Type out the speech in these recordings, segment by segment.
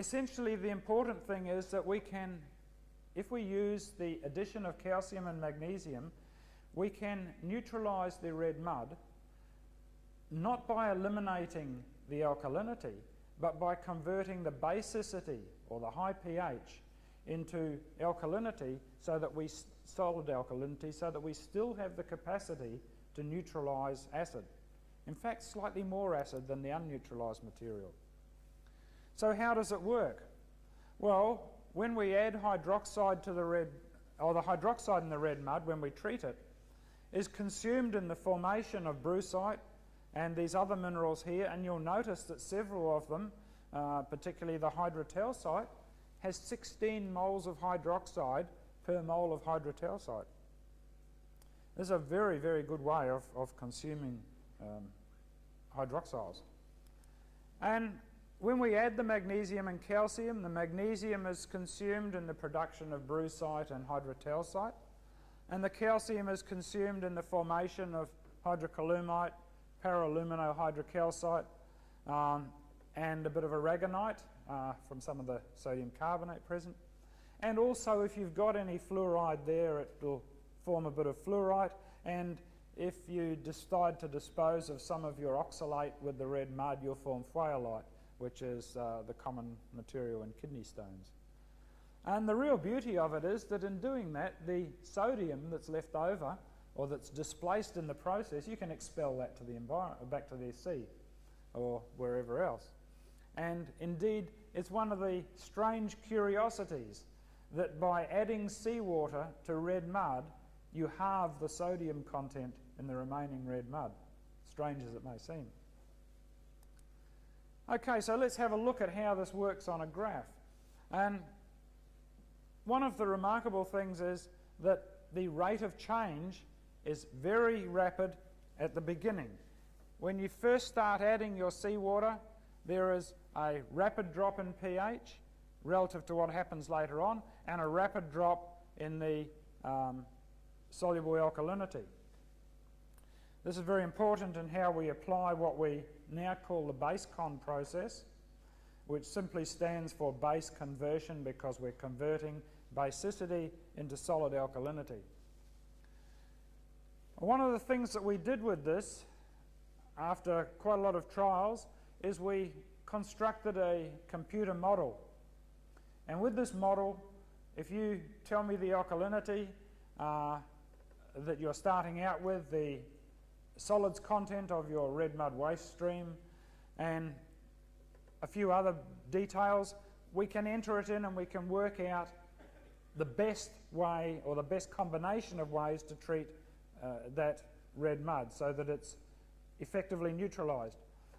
essentially the important thing is that we can, if we use the addition of calcium and magnesium, we can neutralize the red mud, not by eliminating the alkalinity, but by converting the basicity or the high pH into alkalinity, so that we solid alkalinity, so that we still have the capacity to neutralize acid. In fact, slightly more acid than the unneutralized material. So how does it work? Well, when we add hydroxide to the red, or the hydroxide in the red mud, when we treat it, is consumed in the formation of Bauxite and these other minerals here, and you'll notice that several of them, particularly the hydrotalcite, has 16 moles of hydroxide per mole of hydrotalcite. This is a very, very good way of consuming hydroxiles. And when we add the magnesium and calcium, the magnesium is consumed in the production of Bauxite and hydrotalcite, and the calcium is consumed in the formation of hydrocolumite, paraluminohydrocalcite, and a bit of aragonite from some of the sodium carbonate present. And also, if you've got any fluoride there, it will form a bit of fluorite, and if you decide to dispose of some of your oxalate with the red mud, you'll form phthaleite, which is the common material in kidney stones. And the real beauty of it is that in doing that, the sodium that's left over, or that's displaced in the process, you can expel that to the environment, back to the sea or wherever else. And indeed, it's one of the strange curiosities that by adding seawater to red mud, you halve the sodium content in the remaining red mud, strange as it may seem. Okay, so let's have a look at how this works on a graph. And one of the remarkable things is that the rate of change is very rapid at the beginning. When you first start adding your seawater, there is a rapid drop in pH relative to what happens later on, and a rapid drop in the soluble alkalinity. This is very important in how we apply what we now call the base-con process, which simply stands for base conversion, because we're converting basicity into solid alkalinity. One of the things that we did with this, after quite a lot of trials, is we constructed a computer model. And with this model, if you tell me the alkalinity that you're starting out with, the solids content of your red mud waste stream, and a few other details, we can enter it in and we can work out the best way, or the best combination of ways to treat that red mud so that it's effectively neutralized.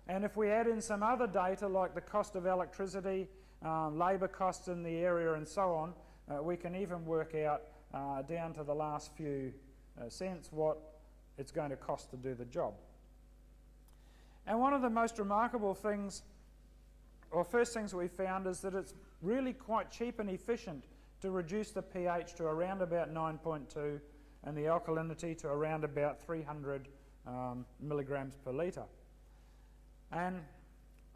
And if we add in some other data like the cost of electricity, labour costs in the area and so on, we can even work out down to the last few cents what it's going to cost to do the job. And one of the most remarkable things, or first things we found, is that it's really quite cheap and efficient to reduce the pH to around about 9.2 and the alkalinity to around about 300 milligrams per litre. And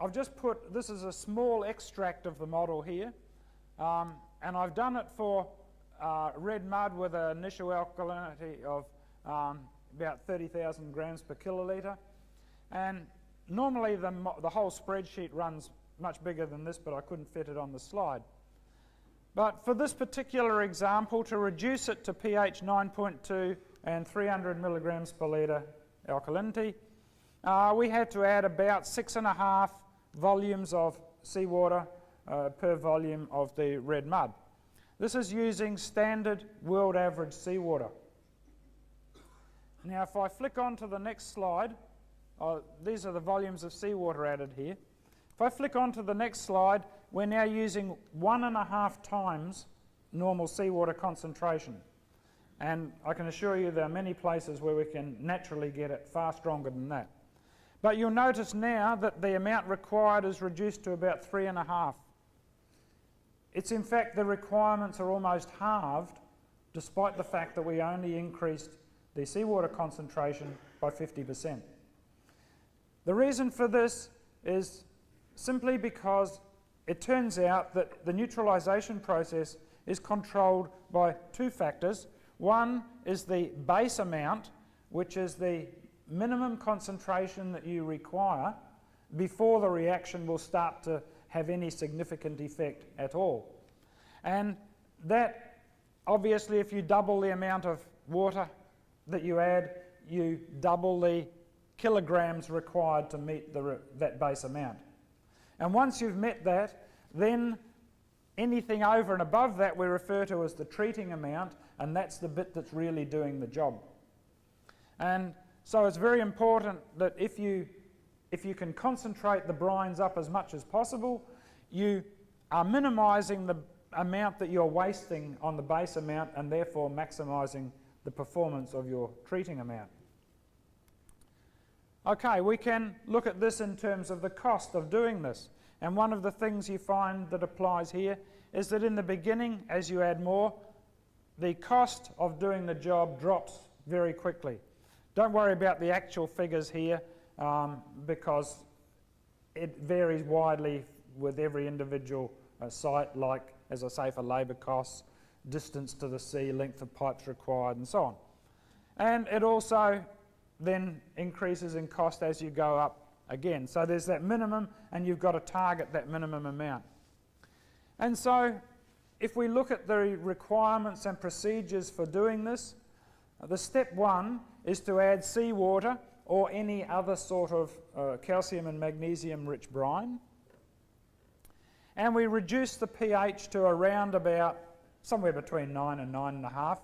I've just put, this is a small extract of the model here, and I've done it for red mud with an initial alkalinity of about 30,000 grams per kilolitre. And normally the whole spreadsheet runs much bigger than this, but I couldn't fit it on the slide. But for this particular example, to reduce it to pH 9.2 and 300 milligrams per litre alkalinity, we had to add about 6.5 volumes of seawater per volume of the red mud. This is using standard world average seawater. Now if I flick on to the next slide, these are the volumes of seawater added here. If I flick on to the next slide, we're now using 1.5 times normal seawater concentration. And I can assure you there are many places where we can naturally get it far stronger than that. But you'll notice now that the amount required is reduced to about 3.5. It's in fact the requirements are almost halved, despite the fact that we only increased the seawater concentration by 50%. The reason for this is simply because it turns out that the neutralisation process is controlled by two factors. One is the base amount, which is the minimum concentration that you require before the reaction will start to have any significant effect at all. And that, obviously, if you double the amount of water that you add, you double the kilograms required to meet that base amount. And once you've met that, then anything over and above that we refer to as the treating amount, and that's the bit that's really doing the job. And so it's very important that if you can concentrate the brines up as much as possible, you are minimising the amount that you're wasting on the base amount and therefore maximising the performance of your treating amount. Okay, we can look at this in terms of the cost of doing this. And one of the things you find that applies here is that in the beginning, as you add more, the cost of doing the job drops very quickly. Don't worry about the actual figures here because it varies widely with every individual site, like, as I say, for labour costs, distance to the sea, length of pipes required, and so on. And it also then increases in cost as you go up again. So there's that minimum, and you've got to target that minimum amount. And so if we look at the requirements and procedures for doing this, the step one is to add seawater or any other sort of calcium and magnesium rich brine. And we reduce the pH to around about somewhere between 9 and 9.5,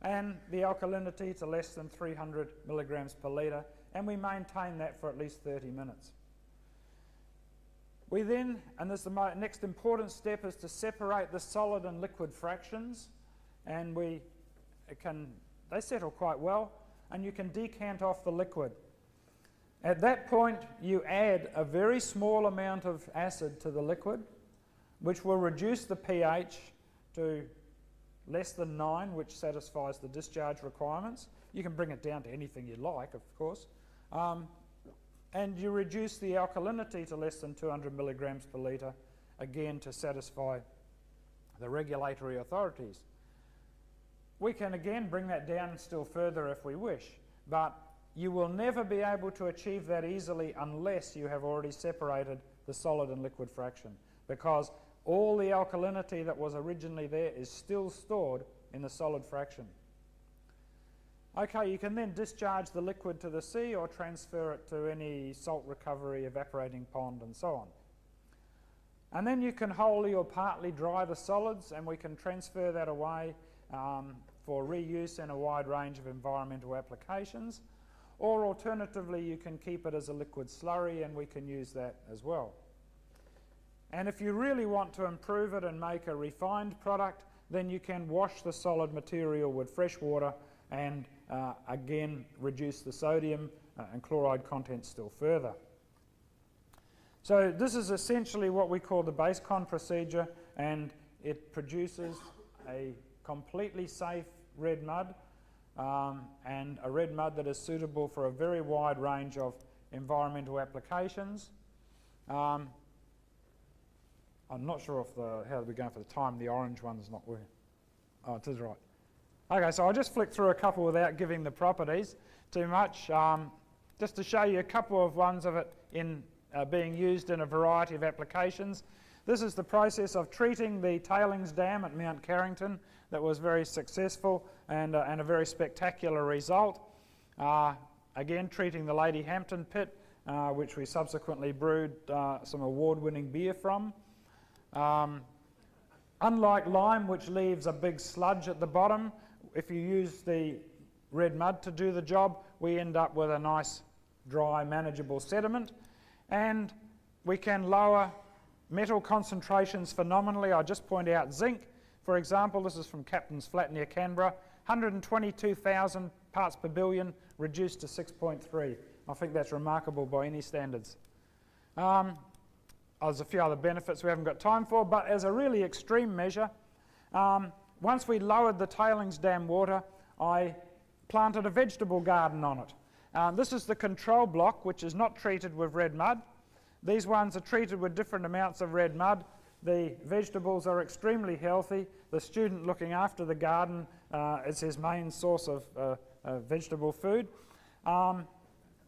and the alkalinity to less than 300 milligrams per litre, and we maintain that for at least 30 minutes. We then, and this is the next important step, is to separate the solid and liquid fractions, and they settle quite well, and you can decant off the liquid. At that point, you add a very small amount of acid to the liquid, which will reduce the pH to less than 9, which satisfies the discharge requirements. You can bring it down to anything you like, of course. And you reduce the alkalinity to less than 200 milligrams per litre, again to satisfy the regulatory authorities. We can again bring that down still further if we wish, but you will never be able to achieve that easily unless you have already separated the solid and liquid fraction, because all the alkalinity that was originally there is still stored in the solid fraction. Okay, you can then discharge the liquid to the sea or transfer it to any salt recovery, evaporating pond, and so on. And then you can wholly or partly dry the solids, and we can transfer that away for reuse in a wide range of environmental applications. Or alternatively, you can keep it as a liquid slurry, and we can use that as well. And if you really want to improve it and make a refined product, then you can wash the solid material with fresh water and again reduce the sodium and chloride content still further. So this is essentially what we call the base con procedure, and it produces a completely safe red mud and a red mud that is suitable for a very wide range of environmental applications. I'm not sure if how we're going for the time. The orange one's not working. Oh, it is right. Okay, so I'll just flick through a couple without giving the properties too much, just to show you a couple of ones of it in being used in a variety of applications. This is the process of treating the tailings dam at Mount Carrington that was very successful and a very spectacular result. Again, treating the Lady Hampton pit, which we subsequently brewed some award-winning beer from. Unlike lime, which leaves a big sludge at the bottom, if you use the red mud to do the job, we end up with a nice, dry, manageable sediment. And we can lower metal concentrations phenomenally. I just point out zinc, for example. This is from Captain's Flat near Canberra. 122,000 parts per billion reduced to 6.3. I think that's remarkable by any standards. There's a few other benefits we haven't got time for, but as a really extreme measure, once we lowered the tailings dam water, I planted a vegetable garden on it. This is the control block, which is not treated with red mud. These ones are treated with different amounts of red mud. The vegetables are extremely healthy. The student looking after the garden is his main source of vegetable food.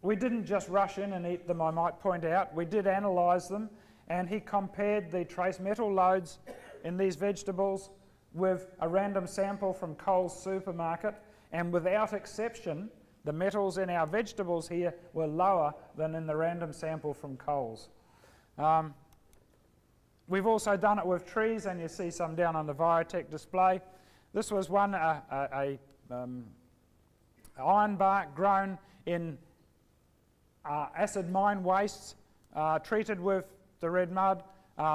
We didn't just rush in and eat them, I might point out. We did analyse them, and he compared the trace metal loads in these vegetables with a random sample from Coles supermarket, and without exception, the metals in our vegetables here were lower than in the random sample from Coles. We've also done it with trees, and you see some down on the Viotech display. This was one, iron bark grown in acid mine wastes, treated with the red mud.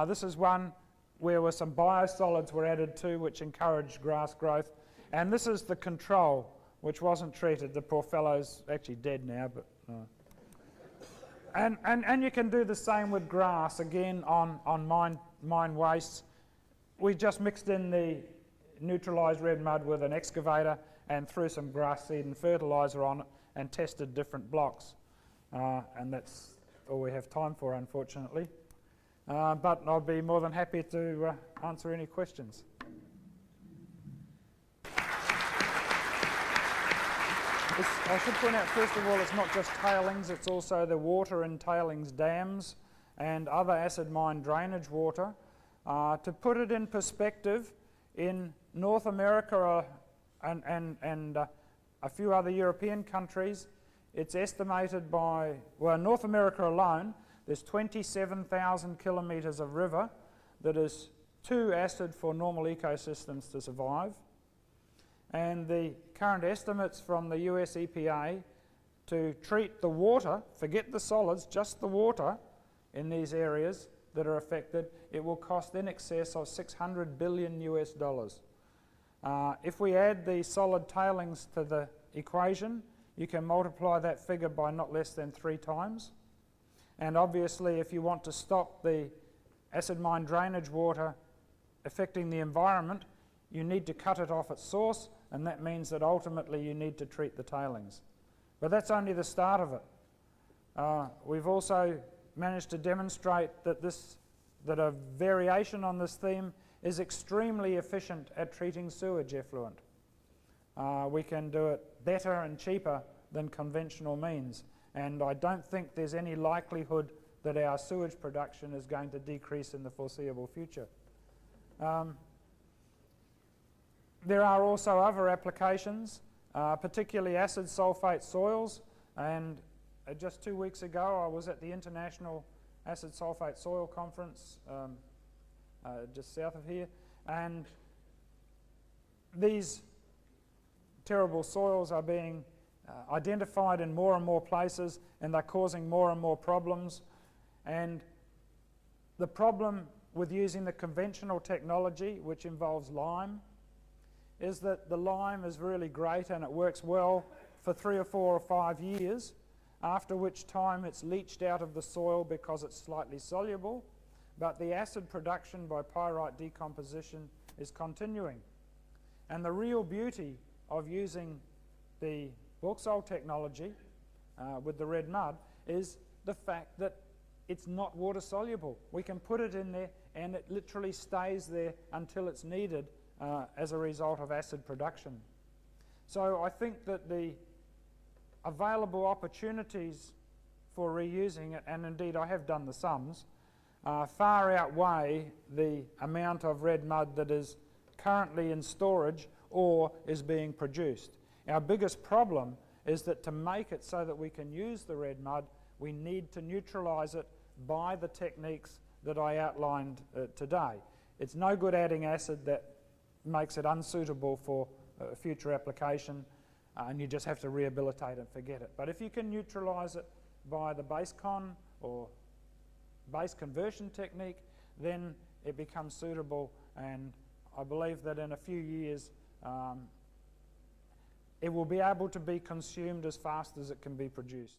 This is one where some biosolids were added to, which encouraged grass growth. And this is the control, which wasn't treated. The poor fellow's actually dead now, but and you can do the same with grass, again on mine wastes. We just mixed in the neutralised red mud with an excavator and threw some grass seed and fertiliser on it and tested different blocks. And that's all we have time for, unfortunately. But I'll be more than happy to answer any questions. I should point out, first of all, it's not just tailings, it's also the water in tailings dams and other acid mine drainage water. To put it in perspective, in North America and a few other European countries, it's estimated by, well, North America alone, there's 27,000 kilometres of river that is too acid for normal ecosystems to survive. And the current estimates from the US EPA to treat the water, forget the solids, just the water in these areas that are affected, it will cost in excess of $600 billion US. If we add the solid tailings to the equation, you can multiply that figure by not less than 3 times. And obviously, if you want to stop the acid mine drainage water affecting the environment, you need to cut it off its source, and that means that ultimately you need to treat the tailings. But that's only the start of it. We've also managed to demonstrate that a variation on this theme is extremely efficient at treating sewage effluent. We can do it better and cheaper than conventional means, and I don't think there's any likelihood that our sewage production is going to decrease in the foreseeable future. There are also other applications, particularly acid sulfate soils, and just 2 weeks ago I was at the International Acid Sulfate Soil Conference just south of here, and these terrible soils are being identified in more and more places, and they're causing more and more problems. And the problem with using the conventional technology, which involves lime, is that the lime is really great and it works well for 3 or 4 or 5 years, after which time it's leached out of the soil because it's slightly soluble, but the acid production by pyrite decomposition is continuing. And the real beauty of using the bauxite technology with the red mud is the fact that it's not water soluble. We can put it in there and it literally stays there until it's needed as a result of acid production. So I think that the available opportunities for reusing it, and indeed I have done the sums, far outweigh the amount of red mud that is currently in storage or is being produced. Our biggest problem is that to make it so that we can use the red mud, we need to neutralise it by the techniques that I outlined today. It's no good adding acid that makes it unsuitable for future application, and you just have to rehabilitate and forget it. But if you can neutralise it by the base con or base conversion technique, then it becomes suitable, and I believe that in a few years it will be able to be consumed as fast as it can be produced.